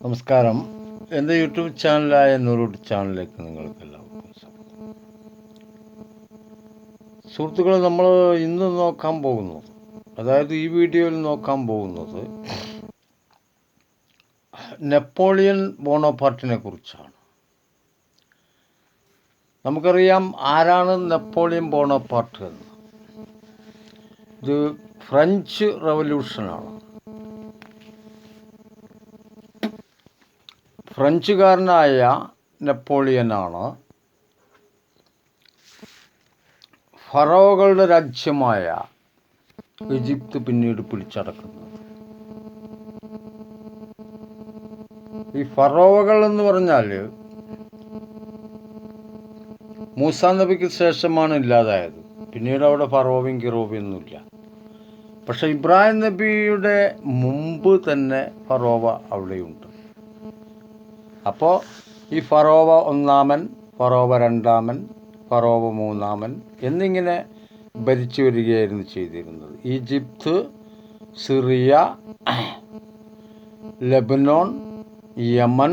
നമസ്കാരം. എൻ്റെ യൂട്യൂബ് ചാനലായ നൂറുട്ട് ചാനലിലേക്ക് നിങ്ങൾക്ക് എല്ലാവർക്കും സ്വാഗതം. സുഹൃത്തുക്കളെ, നമ്മൾ ഇന്ന് നോക്കാൻ പോകുന്നത്, അതായത് ഈ വീഡിയോയിൽ നോക്കാൻ പോകുന്നത് നെപ്പോളിയൻ ബോണപ്പാർട്ടിനെ കുറിച്ചാണ്. നമുക്കറിയാം ആരാണ് നെപ്പോളിയൻ ബോണപ്പാർട്ട് എന്ന്. ഇത് ഫ്രഞ്ച് റവല്യൂഷനാണ്. ഫ്രഞ്ചുകാരനായ നെപ്പോളിയനാണ് ഫറോവകളുടെ രാജ്യമായ ഈജിപ്ത് പിന്നീട് പിടിച്ചടക്കുന്നത്. ഈ ഫറോവകൾ എന്ന് പറഞ്ഞാൽ മൂസാ നബിക്ക് ശേഷമാണ് ഇല്ലാതായത്. പിന്നീട് അവിടെ ഫറോവയും കിറോവയും ഒന്നുമില്ല. പക്ഷെ ഇബ്രാഹിം നബിയുടെ മുമ്പ് തന്നെ ഫറോവ അവിടെയുണ്ട്. അപ്പോൾ ഈ ഫറോവ ഒന്നാമൻ, ഫറോവ രണ്ടാമൻ, ഫറോവ മൂന്നാമൻ എന്നിങ്ങനെ ഭരിച്ചു വരികയായിരുന്നു ചെയ്തിരുന്നത്. Egypt, Syria, Lebanon, Yemen,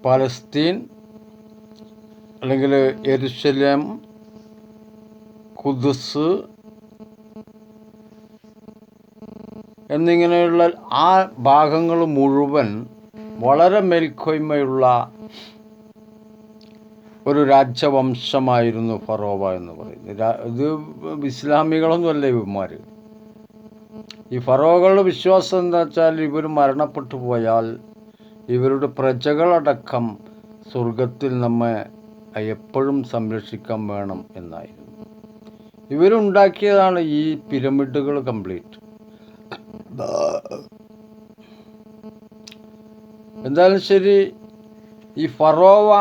Palestine അല്ലെങ്കിൽ യെരുശലേം, ഖുദ്സ് എന്നിങ്ങനെയുള്ള ആ ഭാഗങ്ങൾ മുഴുവൻ വളരെ മേൽക്കോയ്മയുള്ള ഒരു രാജവംശമായിരുന്നു ഫറോവ എന്ന് പറയുന്നത്. ഇത് ഇസ്ലാമികളൊന്നുമല്ല ഇവന്മാർ. ഈ ഫറോവകളുടെ വിശ്വാസം എന്താ വെച്ചാൽ, ഇവർ മരണപ്പെട്ടു പോയാൽ ഇവരുടെ പ്രജകളടക്കം സ്വർഗത്തിൽ നമ്മെ എപ്പോഴും സംരക്ഷിക്കാൻ വേണം എന്നായിരുന്നു. ഇവരുണ്ടാക്കിയതാണ് ഈ പിരമിഡുകൾ കംപ്ലീറ്റ്. എന്തായാലും ശരി, ഈ ഫറോവ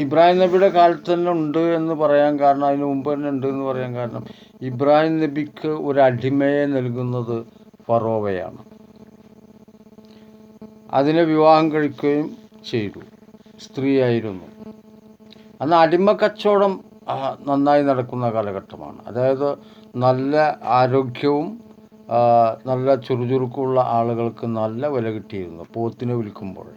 ഇബ്രാഹിം നബിയുടെ കാലത്ത് തന്നെ ഉണ്ട് എന്ന് പറയാൻ കാരണം, അതിന് മുമ്പ് തന്നെ ഉണ്ട് എന്ന് പറയാൻ കാരണം, ഇബ്രാഹിം നബിക്ക് ഒരു അടിമയെ നൽകുന്നത് ഫറോവയാണ്. അതിനെ വിവാഹം കഴിക്കുകയും ചെയ്തു. സ്ത്രീയായിരുന്നു. അന്ന് അടിമ കച്ചവടം നന്നായി നടക്കുന്ന കാലഘട്ടമാണ്. അതായത് നല്ല ആരോഗ്യവും നല്ല ചുറുചുറുക്കുള്ള ആളുകൾക്ക് നല്ല വില കിട്ടിയിരുന്നു. പോത്തിനെ വിൽക്കുമ്പോൾ,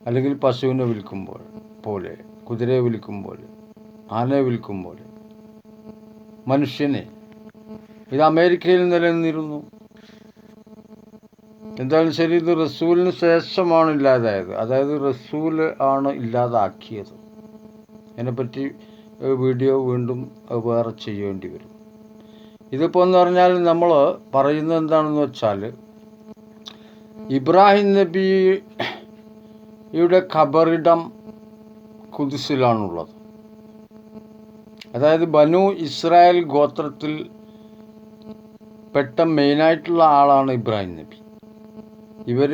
അല്ലെങ്കിൽ പശുവിനെ വിൽക്കുമ്പോൾ പോലെ, കുതിരയെ വിൽക്കുമ്പോൾ, ആനയെ വിൽക്കുമ്പോൾ, മനുഷ്യനെ. ഇത് അമേരിക്കയിൽ നിലനിന്നിരുന്നു. എന്തായാലും ശരി, ഇത് റസൂലിന് ശേഷമാണ് ഇല്ലാതായത്. അതായത് റസൂൽ ആണ് ഇല്ലാതാക്കിയത്. അതിനെപ്പറ്റി വീഡിയോ വീണ്ടും വേറെ ചെയ്യേണ്ടി വരും. ഇതിപ്പോൾ എന്ന് പറഞ്ഞാൽ നമ്മൾ പറയുന്നത് എന്താണെന്ന് വെച്ചാൽ, ഇബ്രാഹിം നബിയുടെ ഖബറിടം ഖുദ്സിലാണുള്ളത്. അതായത് ബനു ഇസ്രായേൽ ഗോത്രത്തിൽ പെട്ട മെയിനായിട്ടുള്ള ആളാണ് ഇബ്രാഹിം നബി. ഇവർ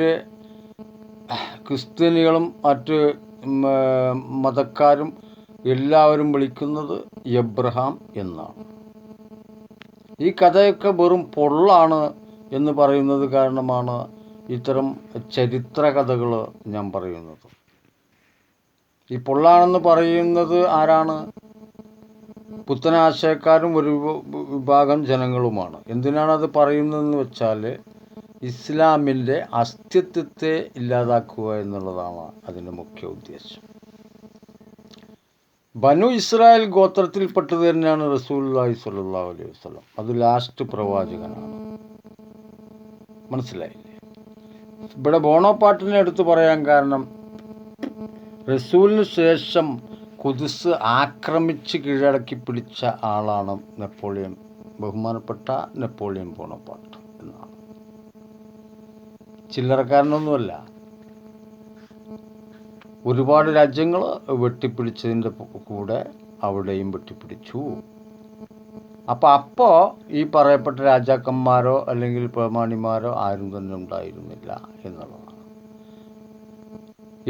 ക്രിസ്ത്യാനികളും മറ്റ് മതക്കാരും എല്ലാവരും വിളിക്കുന്നത് എബ്രഹാം എന്നാണ്. ഈ കഥയൊക്കെ വെറും പൊള്ളാണ് എന്ന് പറയുന്നത് കാരണമാണ് ഇത്തരം ചരിത്ര കഥകൾ ഞാൻ പറയുന്നത്. ഈ പൊള്ളാണെന്ന് പറയുന്നത് ആരാണ്? പുത്തനാശയക്കാരും ഒരു വിഭാഗം ജനങ്ങളുമാണ്. എന്തിനാണത് പറയുന്നതെന്ന് വെച്ചാൽ, ഇസ്ലാമിൻ്റെ അസ്തിത്വത്തെ ഇല്ലാതാക്കുക എന്നുള്ളതാണ് അതിൻ്റെ മുഖ്യ ഉദ്ദേശം. ബനു ഇസ്രായേൽ ഗോത്രത്തിൽപ്പെട്ടത് തന്നെയാണ് റസൂലുള്ളാഹി സ്വല്ലല്ലാഹു അലൈഹി വസല്ലം. അത് ലാസ്റ്റ് പ്രവാചകനാണ്. മനസ്സിലായില്ലേ? ഇവിടെ ബോണപ്പാർട്ടിനെ എടുത്ത് പറയാൻ കാരണം, റസൂലിന് ശേഷം ഖുദ്സ് ആക്രമിച്ച് കീഴടക്കി പിടിച്ച ആളാണ് നെപ്പോളിയൻ, ബഹുമാനപ്പെട്ട നെപ്പോളിയൻ ബോണപ്പാർട്ട് എന്നാണ്. ചില്ലറക്കാരനൊന്നുമല്ല. ഒരുപാട് രാജ്യങ്ങൾ വെട്ടിപ്പിടിച്ചതിൻ്റെ കൂടെ അവിടെയും വെട്ടിപ്പിടിച്ചു. അപ്പോൾ ഈ പറയപ്പെട്ട രാജാക്കന്മാരോ അല്ലെങ്കിൽ പ്രമാണിമാരോ ആരും തന്നെ ഉണ്ടായിരുന്നില്ല എന്നുള്ളതാണ്.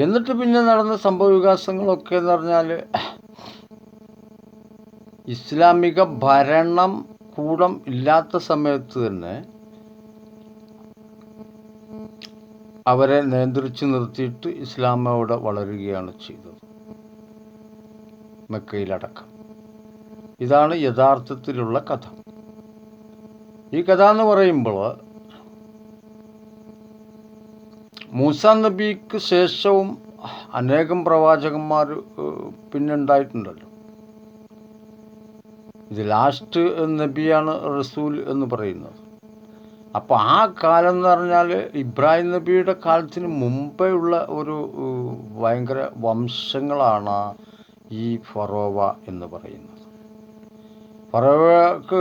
എന്നിട്ട് പിന്നെ നടന്ന സംഭവവികാസങ്ങളൊക്കെ എന്ന് പറഞ്ഞാൽ, ഇസ്ലാമിക ഭരണം കൂടം ഇല്ലാത്ത സമയത്ത് തന്നെ അവരെ നിയന്ത്രിച്ച് നിർത്തിയിട്ട് ഇസ്ലാം അവിടെ വളരുകയാണ് ചെയ്തത്, മക്കയിലടക്കം. ഇതാണ് യഥാർത്ഥത്തിലുള്ള കഥ. ഈ കഥ എന്ന് പറയുമ്പോൾ മൂസാ നബിക്ക് ശേഷവും അനേകം പ്രവാചകന്മാർ പിന്നെ ഉണ്ടായിട്ടുണ്ടല്ലോ. ഇത് ലാസ്റ്റ് നബിയാണ് റസൂൽ എന്ന് പറയുന്നത്. അപ്പോൾ ആ കാലം എന്ന് പറഞ്ഞാൽ ഇബ്രാഹിം നബിയുടെ കാലത്തിന് മുമ്പേ ഉള്ള ഒരു ഭയങ്കര വംശങ്ങളാണ് ഈ ഫറോവ എന്ന് പറയുന്നത്. ഫറോവക്ക്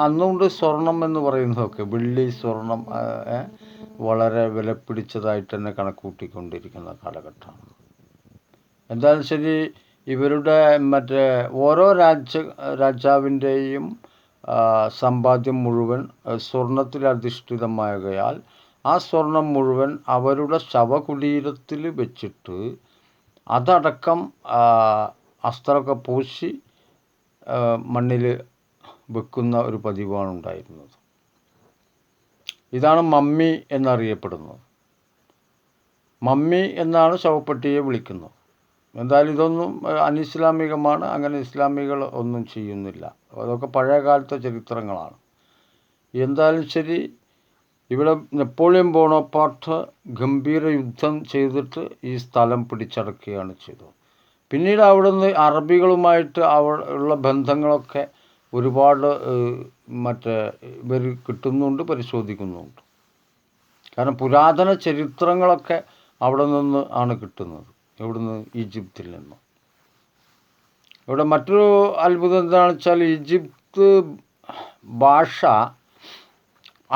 അന്നുകൊണ്ട് സ്വർണം എന്ന് പറയുന്നതൊക്കെ വെള്ളി സ്വർണം വളരെ വിലപിടിച്ചതായിട്ട് തന്നെ കണക്കൂട്ടിക്കൊണ്ടിരിക്കുന്ന കാലഘട്ടമാണ്. എന്തായാലും ശരി, ഇവരുടെ മറ്റേ ഓരോ രാജാവിൻ്റെയും സമ്പാദ്യം മുഴുവൻ സ്വർണത്തിൽ അധിഷ്ഠിതമാകയാൽ ആ സ്വർണം മുഴുവൻ അവരുടെ ശവകുടീരത്തിൽ വെച്ചിട്ട് അതടക്കം അസ്ത്രമൊക്കെ പൂശി മണ്ണിൽ വെക്കുന്ന ഒരു പതിവാണ് ഉണ്ടായിരുന്നത്. ഇതാണ് മമ്മി എന്നറിയപ്പെടുന്നത്. മമ്മി എന്നാണ് ശവപ്പെട്ടിയെ വിളിക്കുന്നത്. എന്തായാലും ഇതൊന്നും അനിസ്ലാമികമാണ്. അങ്ങനെ ഇസ്ലാമികൾ ഒന്നും ചെയ്യുന്നില്ല. അതൊക്കെ പഴയ കാലത്തെ ചരിത്രങ്ങളാണ്. എന്തായാലും ശരി, ഇവിടെ നെപ്പോളിയൻ ബോണപ്പാർട്ട് ഗംഭീര യുദ്ധം ചെയ്തിട്ട് ഈ സ്ഥലം പിടിച്ചടക്കുകയാണ് ചെയ്തത്. പിന്നീട് അവിടുന്ന് അറബികളുമായിട്ട് ഉള്ള ബന്ധങ്ങളൊക്കെ ഒരുപാട് ഇവർ കിട്ടുന്നുണ്ട്, പരിശോധിക്കുന്നുണ്ട്. കാരണം പുരാതന ചരിത്രങ്ങളൊക്കെ അവിടെ നിന്ന് ആണ് കിട്ടുന്നത്. ഇവിടുന്ന് ഈജിപ്തിൽ നിന്ന്. ഇവിടെ മറ്റൊരു അത്ഭുതം എന്താണെന്ന് വെച്ചാൽ ഈജിപ്ത് ഭാഷ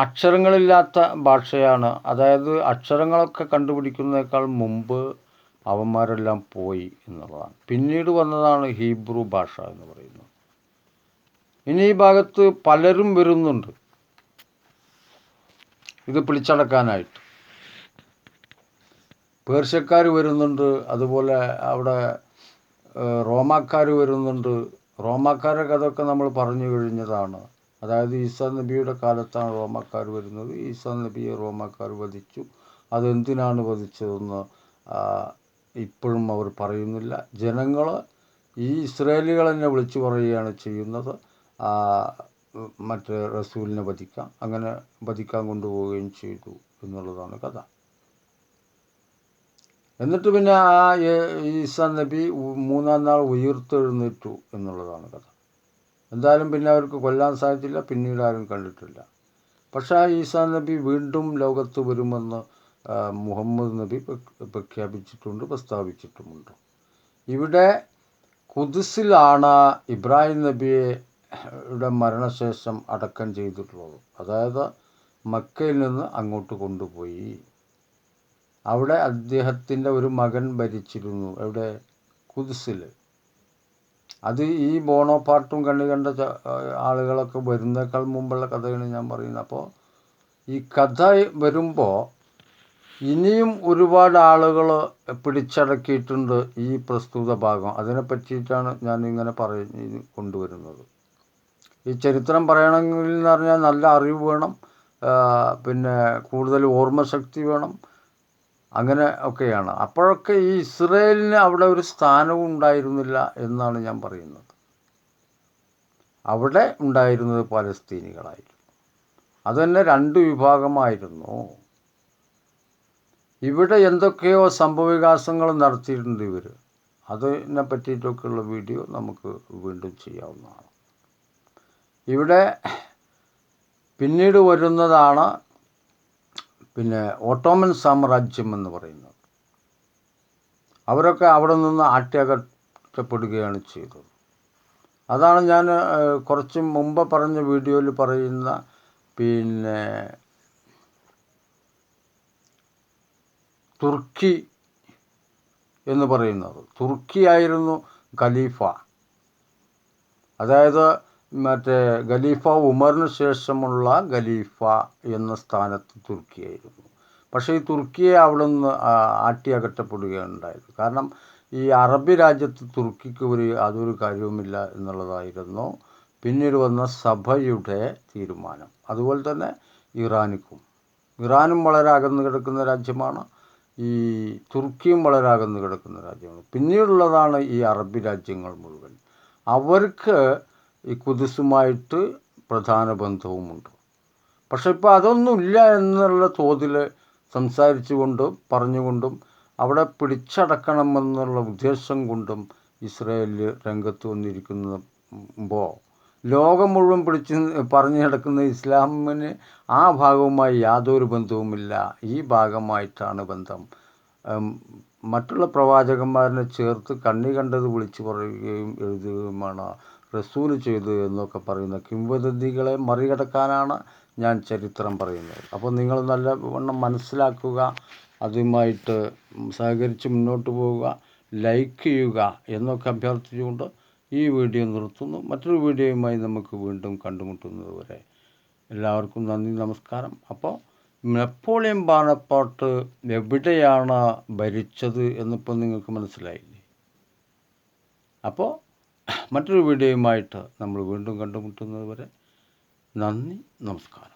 അക്ഷരങ്ങളില്ലാത്ത ഭാഷയാണ്. അതായത് അക്ഷരങ്ങളൊക്കെ കണ്ടുപിടിക്കുന്നതിനേക്കാൾ മുമ്പ് അവന്മാരെല്ലാം പോയി എന്നുള്ളതാണ്. പിന്നീട് വന്നതാണ് ഹീബ്രു ഭാഷ എന്ന് പറയുന്നത്. ഇനി ഈ ഭാഗത്ത് പലരും വരുന്നുണ്ട് ഇത് പിടിച്ചടക്കാനായിട്ട്. പേർഷ്യക്കാർ വരുന്നുണ്ട്, അതുപോലെ അവിടെ റോമാക്കാർ വരുന്നുണ്ട്. റോമാക്കാരുടെ കഥയൊക്കെ നമ്മൾ പറഞ്ഞു കഴിഞ്ഞതാണ്. അതായത് ഈസാ നബിയുടെ കാലത്താണ് റോമാക്കാർ വരുന്നത്. ഈസാ നബിയെ റോമാക്കാർ വധിച്ചു. അതെന്തിനാണ് വധിച്ചതെന്ന് ഇപ്പോഴും അവർ പറയുന്നില്ല. ജനങ്ങൾ ഈ ഇസ്രായേലികൾ തന്നെ വിളിച്ചു പറയുകയാണ് ചെയ്യുന്നത്, മറ്റേ റസൂലിനെ വധിക്കാം. അങ്ങനെ വധിക്കാൻ കൊണ്ടുപോവുകയും ചെയ്തു എന്നുള്ളതാണ് കഥ. എന്നിട്ട് പിന്നെ ആ ഈസാ നബി 3-ാം നാൾ ഉയർത്തെഴുന്നേറ്റു എന്നുള്ളതാണ് കഥ. എന്തായാലും പിന്നെ അവർക്ക് കൊല്ലാൻ സാധിച്ചില്ല, പിന്നീട് ആരും കണ്ടിട്ടില്ല. പക്ഷേ ആ ഈസാ നബി വീണ്ടും ലോകത്ത് വരുമെന്ന് മുഹമ്മദ് നബി പ്രഖ്യാപിച്ചിട്ടുണ്ട്, പ്രസ്താവിച്ചിട്ടുമുണ്ട്. ഇവിടെ ഖുദ്സിലാണ് ഇബ്രാഹിം നബിയുടെ മരണശേഷം അടക്കം ചെയ്തിട്ടുള്ളത്. അതായത് മക്കയിൽ നിന്ന് അങ്ങോട്ട് കൊണ്ടുപോയി. അവിടെ അദ്ദേഹത്തിൻ്റെ ഒരു മകൻ ഭരിച്ചിരുന്നു. എവിടെ? ഖുദ്സിൽ. അത് ഈ ബോണോപ്പാർട്ടും കണ്ണി കണ്ട ആളുകളൊക്കെ വരുന്നേക്കാൾ മുമ്പുള്ള കഥയാണ് ഞാൻ പറയുന്നത്. അപ്പോൾ ഈ കഥ വരുമ്പോൾ ഇനിയും ഒരുപാട് ആളുകൾ പിടിച്ചടക്കിയിട്ടുണ്ട് ഈ പ്രസ്തുത ഭാഗം. അതിനെ പറ്റിയിട്ടാണ് ഞാനിങ്ങനെ കൊണ്ടുവരുന്നത്. ഈ ചരിത്രം പറയണമെങ്കിൽ എന്ന് പറഞ്ഞാൽ നല്ല അറിവ് വേണം, പിന്നെ കൂടുതൽ ഓർമ്മശക്തി വേണം, അങ്ങനെ ഒക്കെയാണ്. അപ്പോഴൊക്കെ ഈ ഇസ്രയേലിന് അവിടെ ഒരു സ്ഥാനവും ഉണ്ടായിരുന്നില്ല എന്നാണ് ഞാൻ പറയുന്നത്. അവിടെ ഉണ്ടായിരുന്നത് പലസ്തീനികളായിരുന്നു. അതുതന്നെ 2 വിഭാഗമായിരുന്നു. ഇവിടെ എന്തൊക്കെയോ സംഭവവികാസങ്ങൾ നടത്തിയിട്ടുണ്ട് ഇവർ. അതിനെ പറ്റിയിട്ടൊക്കെയുള്ള വീഡിയോ നമുക്ക് വീണ്ടും ചെയ്യാവുന്നതാണ്. ഇവിടെ പിന്നീട് വരുന്നതാണ് പിന്നെ ഓട്ടോമൻ സാമ്രാജ്യം എന്ന് പറയുന്നത്. അവരൊക്കെ അവിടെ നിന്ന് ആട്ടിയകറ്റപ്പെടുകയാണ് ചെയ്തത്. അതാണ് ഞാൻ കുറച്ച് മുമ്പ് പറഞ്ഞ വീഡിയോയിൽ പറയുന്ന പിന്നെ തുർക്കി എന്ന് പറയുന്നത്. തുർക്കിയായിരുന്നു ഖലീഫ. അതായത് മറ്റേ ഖലീഫ ഉമറിന് ശേഷമുള്ള ഖലീഫ എന്ന സ്ഥാനത്ത് തുർക്കിയായിരുന്നു. പക്ഷേ ഈ തുർക്കിയെ അവിടെ നിന്ന് ആട്ടിയകറ്റപ്പെടുകയാണ് ഉണ്ടായത്. കാരണം ഈ അറബി രാജ്യത്ത് തുർക്കിക്ക് അതൊരു കാര്യവുമില്ല എന്നുള്ളതായിരുന്നു പിന്നീട് വന്ന സഭയുടെ തീരുമാനം. അതുപോലെ തന്നെ ഇറാനും വളരെ അകന്നു കിടക്കുന്ന രാജ്യമാണ്. ഈ തുർക്കിയും വളരെ അകന്നു കിടക്കുന്ന രാജ്യമാണ്. പിന്നീടുള്ളതാണ് ഈ അറബി രാജ്യങ്ങൾ മുഴുവൻ. അവർക്ക് ഈ ഖുദ്സുമായിട്ട് പ്രധാന ബന്ധവുമുണ്ട്. പക്ഷെ ഇപ്പോൾ അതൊന്നുമില്ല എന്നുള്ള തോതിൽ സംസാരിച്ചുകൊണ്ടും പറഞ്ഞുകൊണ്ടും അവിടെ പിടിച്ചടക്കണമെന്നുള്ള ഉദ്ദേശം കൊണ്ടും ഇസ്രായേൽ രംഗത്ത് വന്നിരിക്കുമ്പോൾ ലോകം മുഴുവൻ പറഞ്ഞു നടക്കുന്ന ഇസ്ലാമിന് ആ ഭാഗവുമായി യാതൊരു ബന്ധവുമില്ല. ഈ ഭാഗമായിട്ടാണ് ബന്ധം. മറ്റുള്ള പ്രവാചകന്മാരെ ചേർത്ത് കണ്ണി കണ്ടത് വിളിച്ചു പറയുകയും എഴുതുകയുമാണ് റസൂൽ ചെയ്തു എന്നൊക്കെ പറയുന്ന കിംവദന്തികളെ മറികടക്കാനാണ് ഞാൻ ചരിത്രം പറയുന്നത്. അപ്പോൾ നിങ്ങൾ നല്ലവണ്ണം മനസ്സിലാക്കുക, അതുമായിട്ട് സഹകരിച്ച് മുന്നോട്ട് പോവുക, ലൈക്ക് ചെയ്യുക എന്നൊക്കെ അഭ്യർത്ഥിച്ചുകൊണ്ട് ഈ വീഡിയോ നിർത്തുന്നു. മറ്റൊരു വീഡിയോയുമായി നമുക്ക് വീണ്ടും കണ്ടുമുട്ടുന്നത് വരെ എല്ലാവർക്കും നന്ദി, നമസ്കാരം. അപ്പോൾ നെപ്പോളിയൻ ബോണപ്പാർട്ട് എവിടെയാണ് ഭരിച്ചത് എന്നിപ്പോൾ നിങ്ങൾക്ക് മനസ്സിലായില്ലേ? അപ്പോൾ മറ്റൊരു വീഡിയോയുമായിട്ട് നമ്മൾ വീണ്ടും കണ്ടുമുട്ടുന്നത് വരെ നന്ദി, നമസ്കാരം.